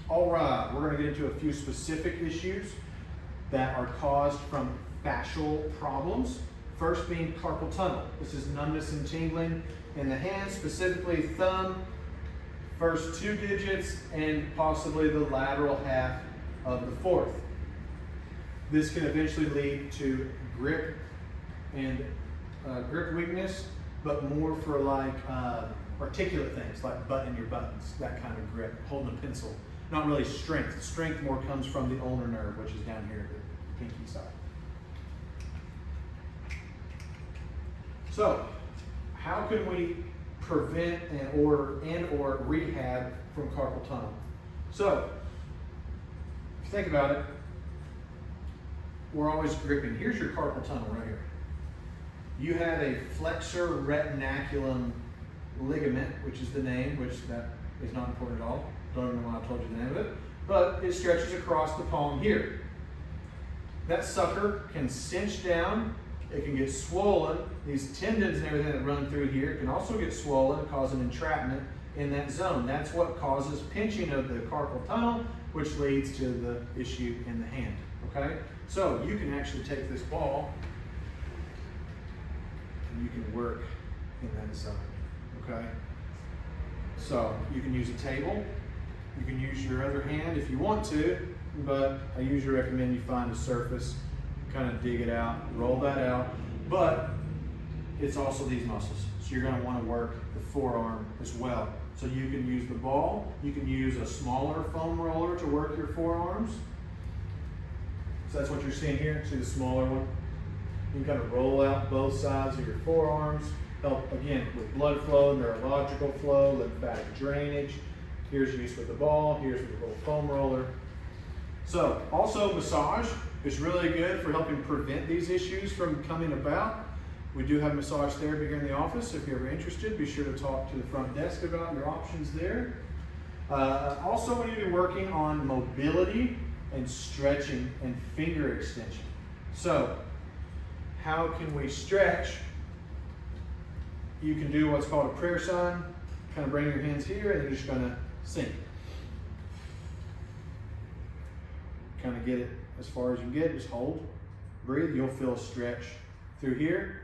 All right, we're going to get into a few specific issues that are caused from fascial problems. First being carpal tunnel. This is numbness and tingling in the hand, specifically thumb, first 2 digits, and possibly the lateral half of the fourth. This can eventually lead to grip and grip weakness, but more for like articulate things, like buttoning your buttons, that kind of grip, holding a pencil. Not really strength. Strength more comes from the ulnar nerve, which is down here, the pinky side. So, how can we prevent and or rehab from carpal tunnel? So, if you think about it, we're always gripping. Here's your carpal tunnel right here. You have a flexor retinaculum ligament, which is the name, which that is not important at all. Don't know why I told you the name of it, but it stretches across the palm here. That sucker can cinch down, it can get swollen. These tendons and everything that run through here can also get swollen, causing entrapment in that zone. That's what causes pinching of the carpal tunnel, which leads to the issue in the hand, okay? So you can actually take this ball and you can work in that zone, okay? So you can use a table, you can use your other hand if you want to, but I usually recommend you find a surface, kind of dig it out, roll that out, but it's also these muscles. So you're going to want to work the forearm as well. So you can use the ball, you can use a smaller foam roller to work your forearms. So that's what you're seeing here, see the smaller one? You can kind of roll out both sides of your forearms, help again with blood flow, neurological flow, lymphatic drainage. Here's use with the ball, here's with the little foam roller. So also massage is really good for helping prevent these issues from coming about. We do have massage therapy here in the office. If you're ever interested, be sure to talk to the front desk about your options there. Also, we need to be working on mobility and stretching and finger extension. So, how can we stretch? You can do what's called a prayer sign. Kind of bring your hands here and you're just going to sink. Kind of get it as far as you can get. Just hold, breathe. You'll feel a stretch through here.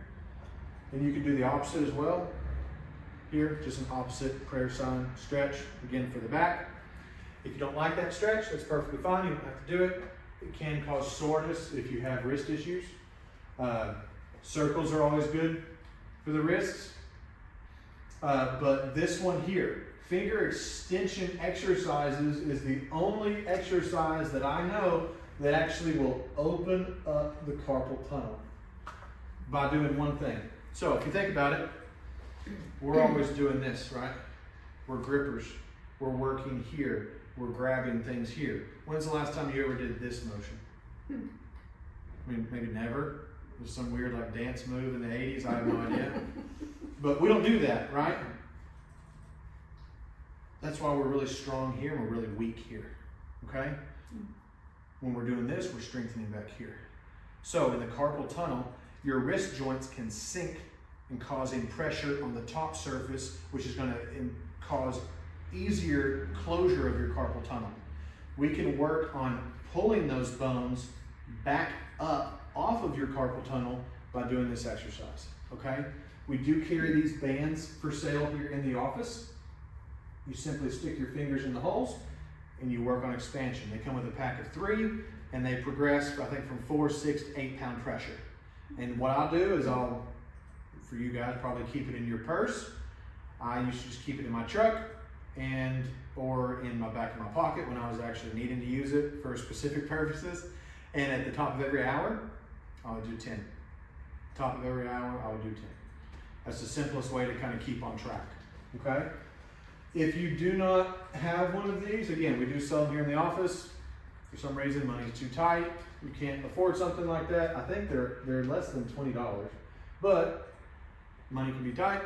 And you can do the opposite as well. Here, just an opposite prayer sign stretch, again for the back. If you don't like that stretch, that's perfectly fine. You don't have to do it. It can cause soreness if you have wrist issues. Circles are always good for the wrists. But this one here, finger extension exercises, is the only exercise that I know that actually will open up the carpal tunnel by doing one thing. So if you think about it, we're always doing this, right? We're grippers. We're working here. We're grabbing things here. When's the last time you ever did this motion? I mean, maybe never. There's some weird like dance move in the 80s. I have no idea. But we don't do that, right? That's why we're really strong here and we're really weak here, okay? When we're doing this, we're strengthening back here. So in the carpal tunnel, your wrist joints can sink and causing pressure on the top surface, which is going to cause easier closure of your carpal tunnel. We can work on pulling those bones back up off of your carpal tunnel by doing this exercise, okay? We do carry these bands for sale here in the office. You simply stick your fingers in the holes and you work on expansion. They come with a pack of 3 and they progress, I think, from 4, 6 to 8 pound pressure. And what I'll do is for you guys, probably keep it in your purse. I used to just keep it in my truck or in my back of my pocket when I was actually needing to use it for specific purposes. And at the top of every hour, I would do 10. Top of every hour, I would do 10. That's the simplest way to kind of keep on track, okay? If you do not have one of these, again, we do sell them here in the office. For some reason, money's too tight. You can't afford something like that. I think they're less than $20, but money can be tight.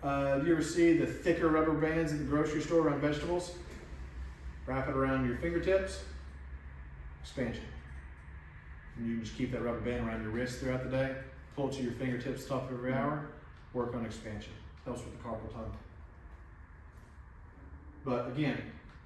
Do you ever see the thicker rubber bands at the grocery store around vegetables? Wrap it around your fingertips. Expansion. And you can just keep that rubber band around your wrist throughout the day. Pull it to your fingertips top of every hour. Work on expansion. Helps with the carpal tunnel. But again,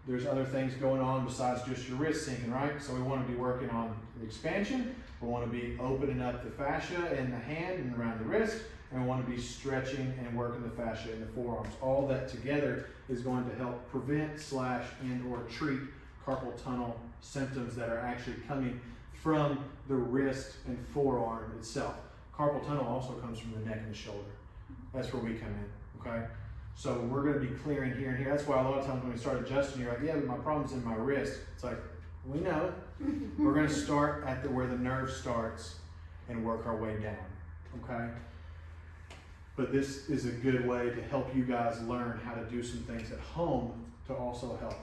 there's other things going on besides just your wrist sinking, right? So we want to be working on the expansion. We want to be opening up the fascia in the hand and around the wrist, and we want to be stretching and working the fascia in the forearms. All that together is going to help prevent and or treat carpal tunnel symptoms that are actually coming from the wrist and forearm itself. Carpal tunnel also comes from the neck and the shoulder. That's where we come in, okay? So we're going to be clearing here and here. That's why a lot of times when we start adjusting, you're like, yeah, but my problem's in my wrist. It's like, we know. We're going to start at where the nerve starts and work our way down, okay? But this is a good way to help you guys learn how to do some things at home to also help